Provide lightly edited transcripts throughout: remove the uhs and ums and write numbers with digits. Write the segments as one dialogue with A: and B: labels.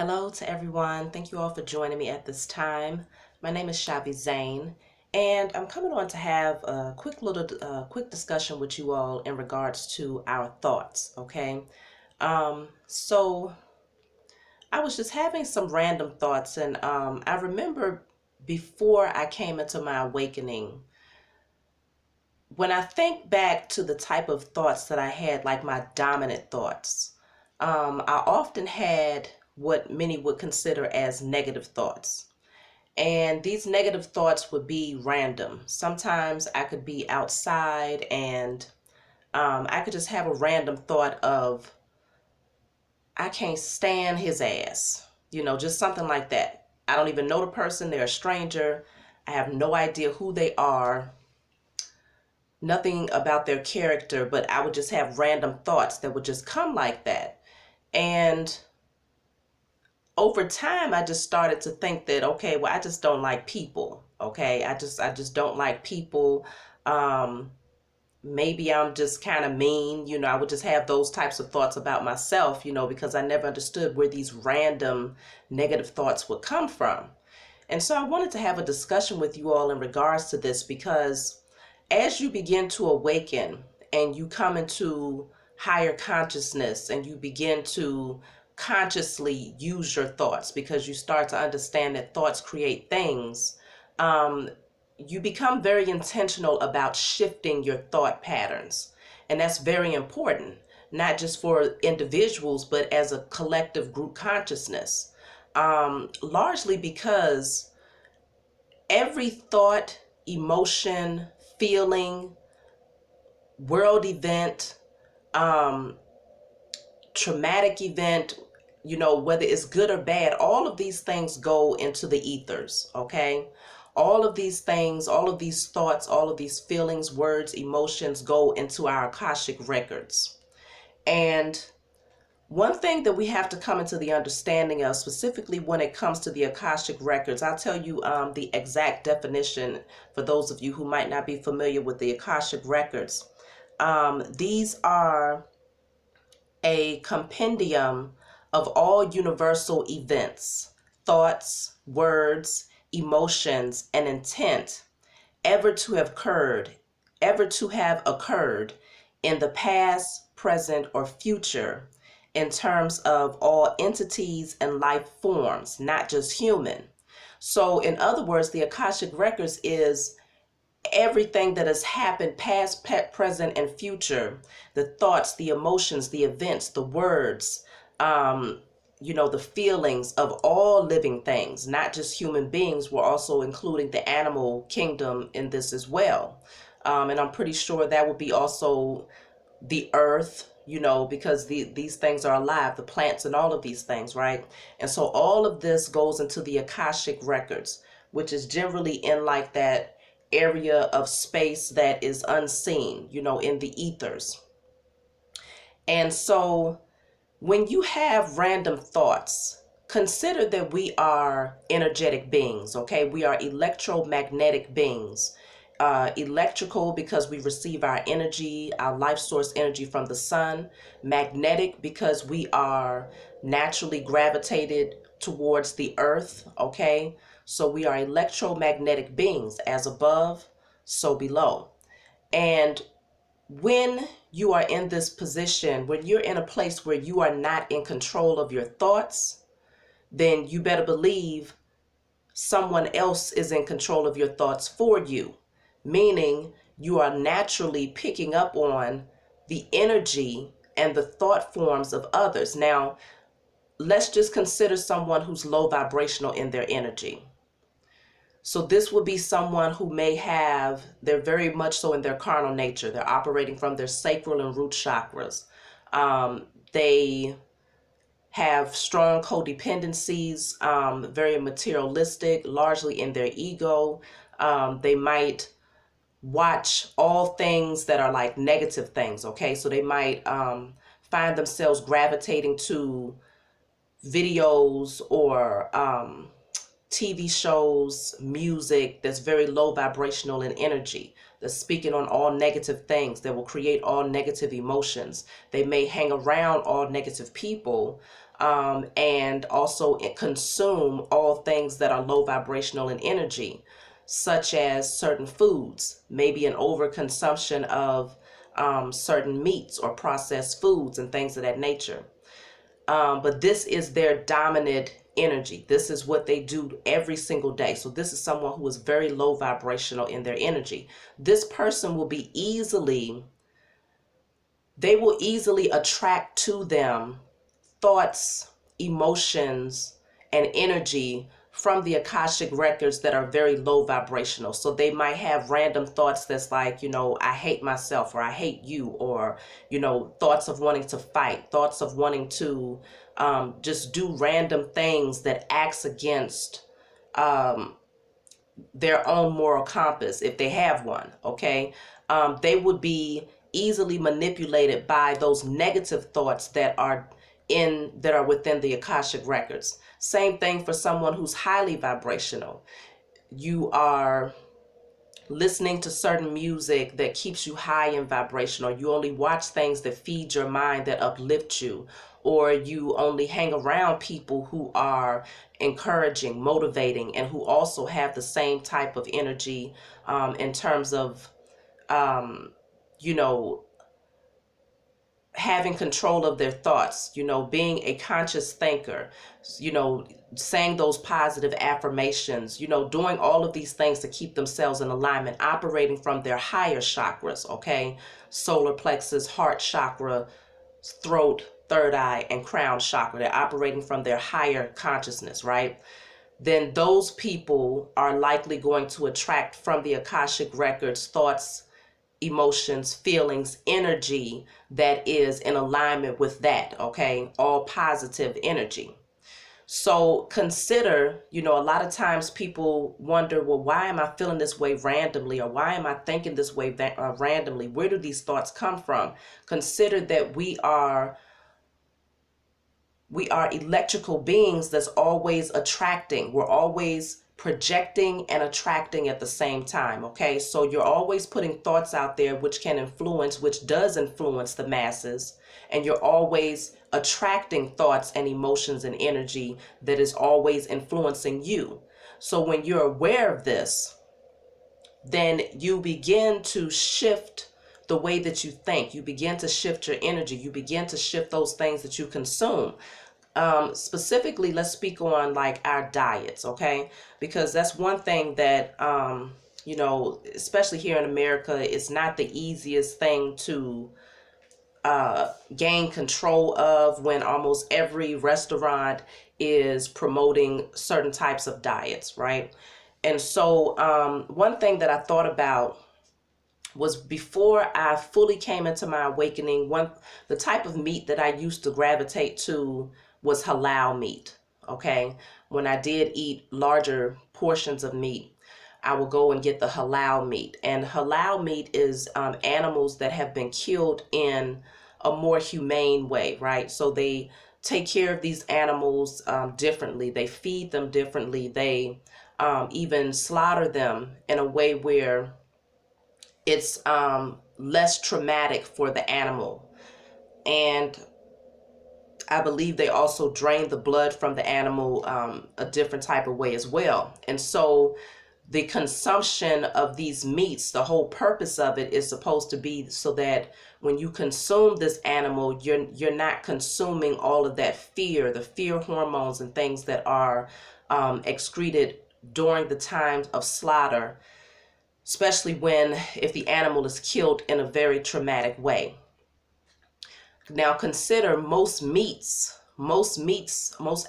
A: Hello to everyone. Thank you all for joining me at this time. My name is Shavi Zane, and I'm coming on to have a quick discussion with you all in regards to our thoughts. Okay, so I was just having some random thoughts, and I remember before I came into my awakening, when I think back to the type of thoughts that I had, like my dominant thoughts, I often had what many would consider as negative thoughts. And these negative thoughts would be random. Sometimes I could be outside and I could just have a random thought of, I can't stand his ass. Just something like that. I don't even know the person, they're a stranger. I have no idea who they are, nothing about their character, but I would just have random thoughts that would just come like that. And over time, I just started to think that, okay, well, I just don't like people. Okay. I just don't like people. Um, Maybe I'm just kind of mean. I would just have those types of thoughts about myself, because I never understood where these random negative thoughts would come from. And so I wanted to have a discussion with you all in regards to this because as you begin to awaken and you come into higher consciousness and you begin to consciously use your thoughts because you start to understand that thoughts create things, um, you become very intentional about shifting your thought patterns. And that's very important, not just for individuals, but as a collective group consciousness. Largely because every thought, emotion, feeling, world event, um, traumatic event, whether it's good or bad, all of these things go into the ethers, okay? All of these things, all of these thoughts, all of these feelings, words, emotions go into our Akashic records. And one thing that we have to come into the understanding of, specifically when it comes to the Akashic records, I'll tell you the exact definition for those of you who might not be familiar with the Akashic records. These are a compendium of all universal events, thoughts, words, emotions, and intent ever to have occurred, ever to have occurred in the past, present, or future in terms of all entities and life forms, not just human. So, in other words, the Akashic Records is everything that has happened past, present, and future, the thoughts, the emotions, the events, the words, the feelings of all living things, not just human beings. We're also including the animal kingdom in this as well. And I'm pretty sure that would be also the earth, because these things are alive, the plants and all of these things, right? And so all of this goes into the Akashic records, which is generally in like that area of space that is unseen, in the ethers. And so when you have random thoughts, consider that we are energetic beings, okay? We are electromagnetic beings. Electrical because we receive our energy, our life source energy from the sun. Magnetic because we are naturally gravitated towards the earth, okay? So we are electromagnetic beings, as above, so below. And when you are in this position, when you're in a place where you are not in control of your thoughts, then you better believe someone else is in control of your thoughts for you, meaning you are naturally picking up on the energy and the thought forms of others. Now, let's just consider someone who's low vibrational in their energy. So this would be someone who they're very much so in their carnal nature. They're operating from their sacral and root chakras. They have strong codependencies, very materialistic, largely in their ego. They might watch all things that are like negative things, okay? So they might find themselves gravitating to videos or TV shows, music that's very low vibrational in energy, that's speaking on all negative things, that will create all negative emotions. They may hang around all negative people and also consume all things that are low vibrational in energy, such as certain foods, maybe an overconsumption of certain meats or processed foods and things of that nature. But this is their dominant energy. This is what they do every single day. So this is someone who is very low vibrational in their energy. This person will be they will easily attract to them thoughts, emotions, and energy from the Akashic records that are very low vibrational. So they might have random thoughts that's like, I hate myself, or I hate you, or, thoughts of wanting to fight, thoughts of wanting to just do random things that acts against um, their own moral compass, if they have one. Okay. They would be easily manipulated by those negative thoughts that are within the Akashic records. Same thing for someone who's highly vibrational. You are listening to certain music that keeps you high in vibration, or you only watch things that feed your mind, that uplift you, or you only hang around people who are encouraging, motivating, and who also have the same type of energy in terms of you know having control of their thoughts, being a conscious thinker, you know, saying those positive affirmations, doing all of these things to keep themselves in alignment, operating from their higher chakras, okay? Solar plexus, heart chakra, throat, third eye, and crown chakra. They're operating from their higher consciousness, right? Then those people are likely going to attract from the Akashic records thoughts, emotions, feelings, energy that is in alignment with that, okay? All positive energy. So consider, a lot of times people wonder, well, why am I feeling this way randomly? Or why am I thinking this way randomly? Where do these thoughts come from? Consider that we are electrical beings that's always attracting. We're always projecting and attracting at the same time, okay? So you're always putting thoughts out there which does influence the masses, and you're always attracting thoughts and emotions and energy that is always influencing you. So when you're aware of this, then you begin to shift the way that you think. You begin to shift your energy. You begin to shift those things that you consume. Specifically, let's speak on like our diets, okay? Because that's one thing that, especially here in America, it's not the easiest thing to gain control of, when almost every restaurant is promoting certain types of diets, right? And so one thing that I thought about was, before I fully came into my awakening, the type of meat that I used to gravitate to was halal meat. Okay. When I did eat larger portions of meat, I will go and get the halal meat. And halal meat is animals that have been killed in a more humane way, right? So they take care of these animals differently. They feed them differently. They even slaughter them in a way where it's less traumatic for the animal. And I believe they also drain the blood from the animal a different type of way as well. And so the consumption of these meats, the whole purpose of it is supposed to be so that when you consume this animal, you're not consuming all of that fear, the fear hormones and things that are excreted during the time of slaughter, especially if the animal is killed in a very traumatic way. Now consider most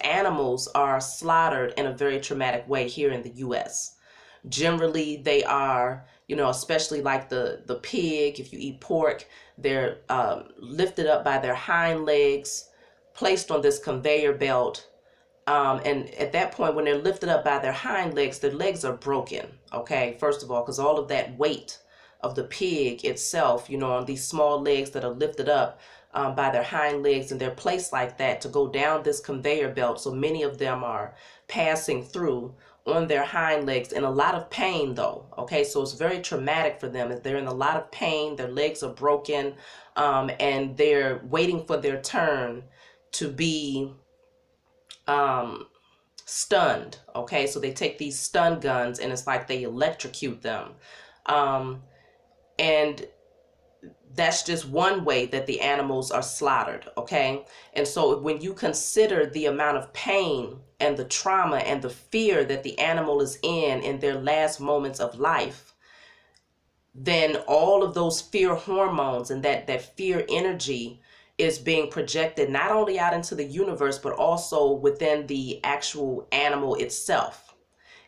A: animals are slaughtered in a very traumatic way here in the US. Generally, they are, especially like the pig, if you eat pork, they're lifted up by their hind legs, placed on this conveyor belt. And at that point, when they're lifted up by their hind legs, their legs are broken, okay? First of all, because all of that weight of the pig itself, on these small legs that are lifted up by their hind legs, and they're placed like that to go down this conveyor belt. So many of them are passing through on their hind legs in a lot of pain, though, okay? So it's very traumatic for them. They're in a lot of pain. Their legs are broken, and they're waiting for their turn to be um, stunned. Okay, so they take these stun guns and it's like they electrocute them. Um, and that's just one way that the animals are slaughtered. Okay, and so when you consider the amount of pain and the trauma and the fear that the animal is in their last moments of life, then all of those fear hormones and that fear energy is being projected not only out into the universe but also within the actual animal itself.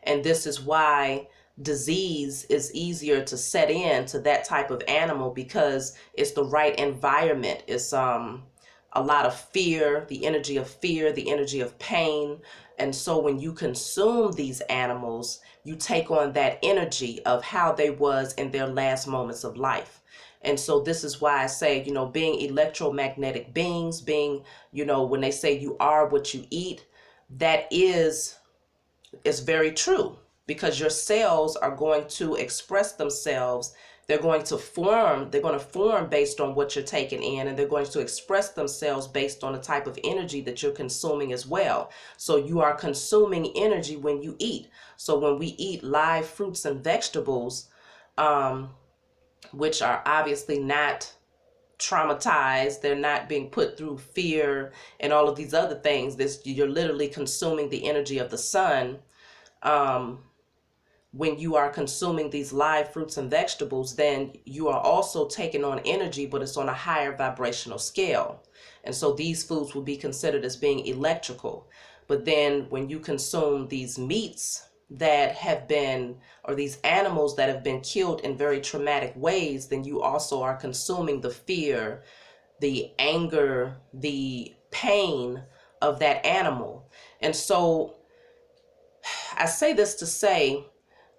A: And this is why disease is easier to set in to that type of animal, because it's the right environment. It's a lot of fear, the energy of fear, the energy of pain. And so when you consume these animals, you take on that energy of how they was in their last moments of life. And so this is why I say, being electromagnetic beings, being, when they say you are what you eat, that is very true, because your cells are going to express themselves. They're going to form based on what you're taking in, and they're going to express themselves based on the type of energy that you're consuming as well. So you are consuming energy when you eat. So when we eat live fruits and vegetables, which are obviously not traumatized, they're not being put through fear and all of these other things, you're literally consuming the energy of the sun. um, when you are consuming these live fruits and vegetables, then you are also taking on energy, but it's on a higher vibrational scale. And so these foods will be considered as being electrical. But then when you consume these meats that have been, or these animals that have been killed in very traumatic ways, then you also are consuming the fear, the anger, the pain of that animal. And so I say this to say,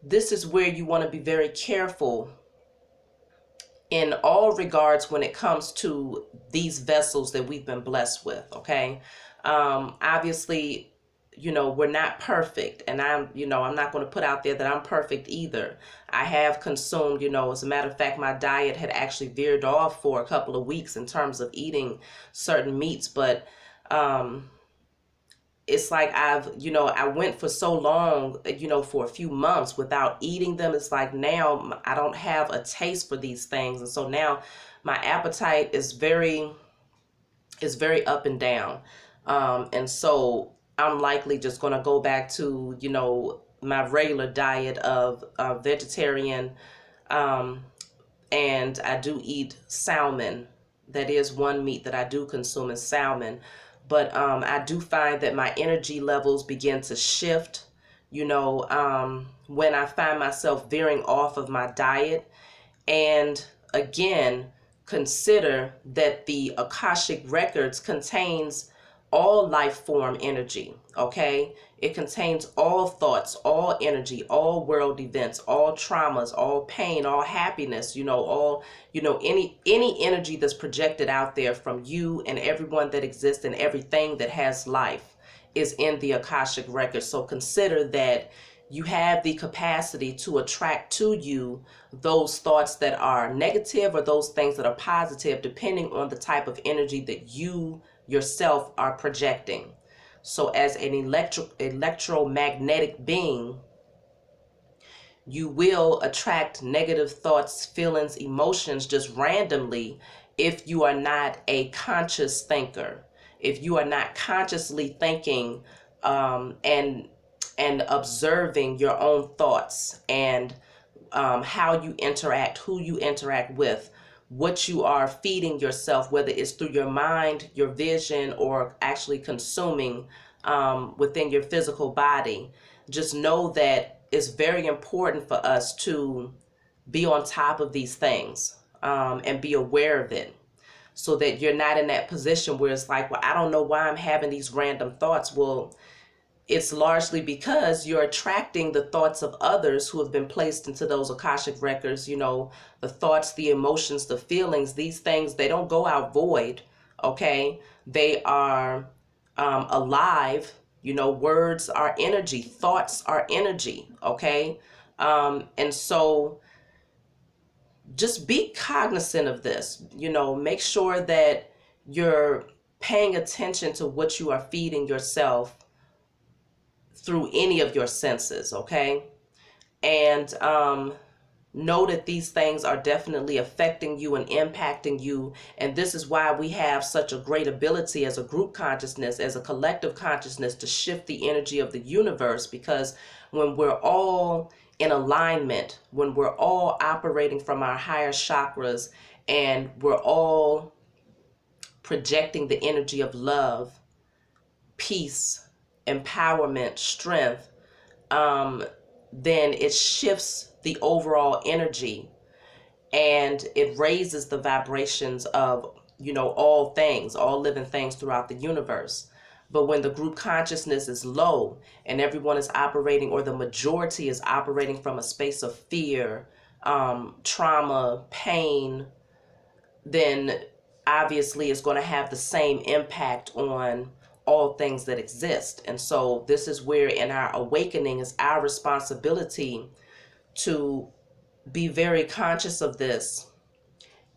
A: this is where you want to be very careful in all regards when it comes to these vessels that we've been blessed with. Okay. Obviously, we're not perfect, and I'm not going to put out there that I'm perfect either. I have consumed, as a matter of fact, my diet had actually veered off for a couple of weeks in terms of eating certain meats, but it's like I went for so long, for a few months without eating them. It's like now I don't have a taste for these things. And so now my appetite is very up and down. And so I'm likely just going to go back to, my regular diet of vegetarian. And I do eat salmon. That is one meat that I do consume, is salmon. But I do find that my energy levels begin to shift, when I find myself veering off of my diet. And again, consider that the Akashic records contains all life form energy. Okay, it contains all thoughts, all energy, all world events, all traumas, all pain, all happiness, all, any energy that's projected out there from you and everyone that exists and everything that has life is in the Akashic records. So consider that you have the capacity to attract to you those thoughts that are negative or those things that are positive, depending on the type of energy that you yourself are projecting. So as an electromagnetic being, you will attract negative thoughts, feelings, emotions just randomly if you are not a conscious thinker. If you are not consciously thinking, and observing your own thoughts, and how you interact, who you interact with, what you are feeding yourself, whether it's through your mind, your vision, or actually consuming within your physical body. Just know that it's very important for us to be on top of these things, and be aware of it, so that you're not in that position where it's like, well, I don't know why I'm having these random thoughts. Well, it's largely because you're attracting the thoughts of others who have been placed into those Akashic records. The thoughts, the emotions, the feelings, these things, they don't go out void. Okay. They are alive. Words are energy, thoughts are energy. Okay. And so just be cognizant of this. Make sure that you're paying attention to what you are feeding yourself, through any of your senses, okay? And know that these things are definitely affecting you and impacting you. And this is why we have such a great ability as a group consciousness, as a collective consciousness, to shift the energy of the universe. Because when we're all in alignment, when we're all operating from our higher chakras, and we're all projecting the energy of love, peace, empowerment, strength, then it shifts the overall energy, and it raises the vibrations of, all things, all living things throughout the universe. But when the group consciousness is low and everyone is operating, or the majority is operating from a space of fear, trauma, pain, then obviously it's going to have the same impact on all things that exist. And so this is where, in our awakening, is our responsibility to be very conscious of this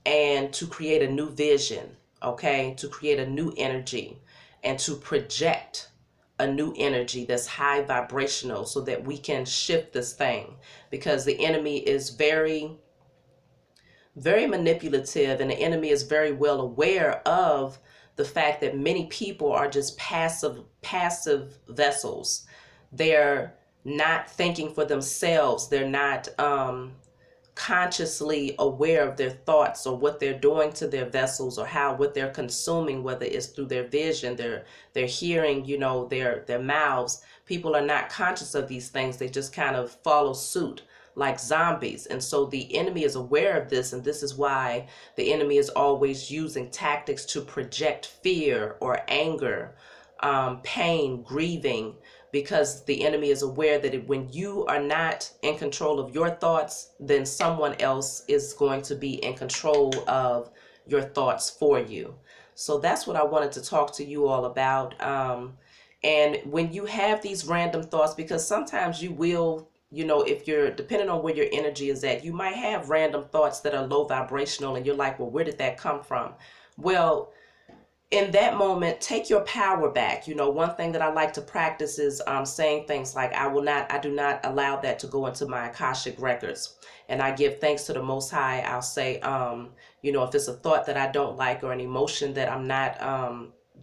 A: and to create a new vision, okay? To create a new energy and to project a new energy that's high vibrational, so that we can shift this thing. Because the enemy is very, very manipulative, and the enemy is very well aware of the fact that many people are just passive vessels. They're not thinking for themselves. They're not consciously aware of their thoughts, or what they're doing to their vessels, or what they're consuming, whether it's through their vision, their hearing, their mouths. People are not conscious of these things. They just kind of follow suit like zombies. And so the enemy is aware of this, and this is why the enemy is always using tactics to project fear or anger, pain, grieving, because the enemy is aware that when you are not in control of your thoughts, then someone else is going to be in control of your thoughts for you. So that's what I wanted to talk to you all about. And when you have these random thoughts, because sometimes you will, if you're depending on where your energy is at, you might have random thoughts that are low vibrational, and you're like, well, where did that come from? Well, in that moment, take your power back. One thing that I like to practice is saying things like, I do not allow that to go into my Akashic records. And I give thanks to the Most High. I'll say, if it's a thought that I don't like, or an emotion that I'm not,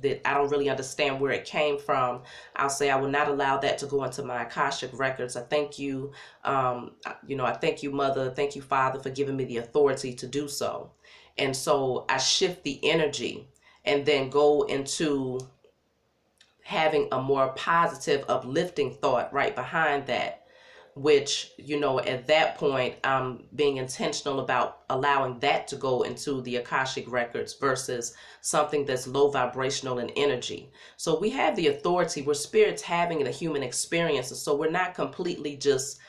A: that I don't really understand where it came from, I'll say, I will not allow that to go into my Akashic records. I thank you, I thank you, Mother, thank you, Father, for giving me the authority to do so. And so I shift the energy, and then go into having a more positive, uplifting thought right behind that, which, at that point, I'm being intentional about allowing that to go into the Akashic records versus something that's low vibrational in energy. So we have the authority. We're spirits having a human experience. So we're not completely just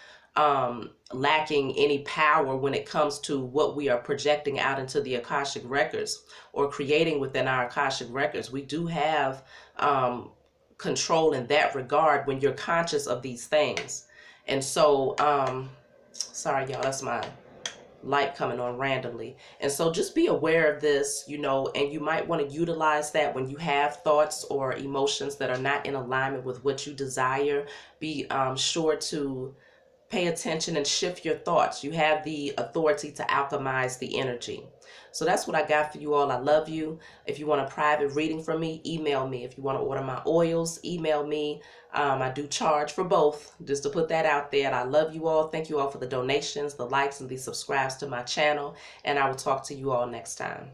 A: lacking any power when it comes to what we are projecting out into the Akashic records, or creating within our Akashic records. We do have control in that regard when you're conscious of these things. And so, sorry, y'all, that's my light coming on randomly. And so just be aware of this, and you might want to utilize that when you have thoughts or emotions that are not in alignment with what you desire. Be sure to pay attention and shift your thoughts. You have the authority to alchemize the energy. So that's what I got for you all. I love you. If you want a private reading from me, email me. If you want to order my oils, email me. I do charge for both, just to put that out there. And I love you all. Thank you all for the donations, the likes, and the subscribes to my channel. And I will talk to you all next time.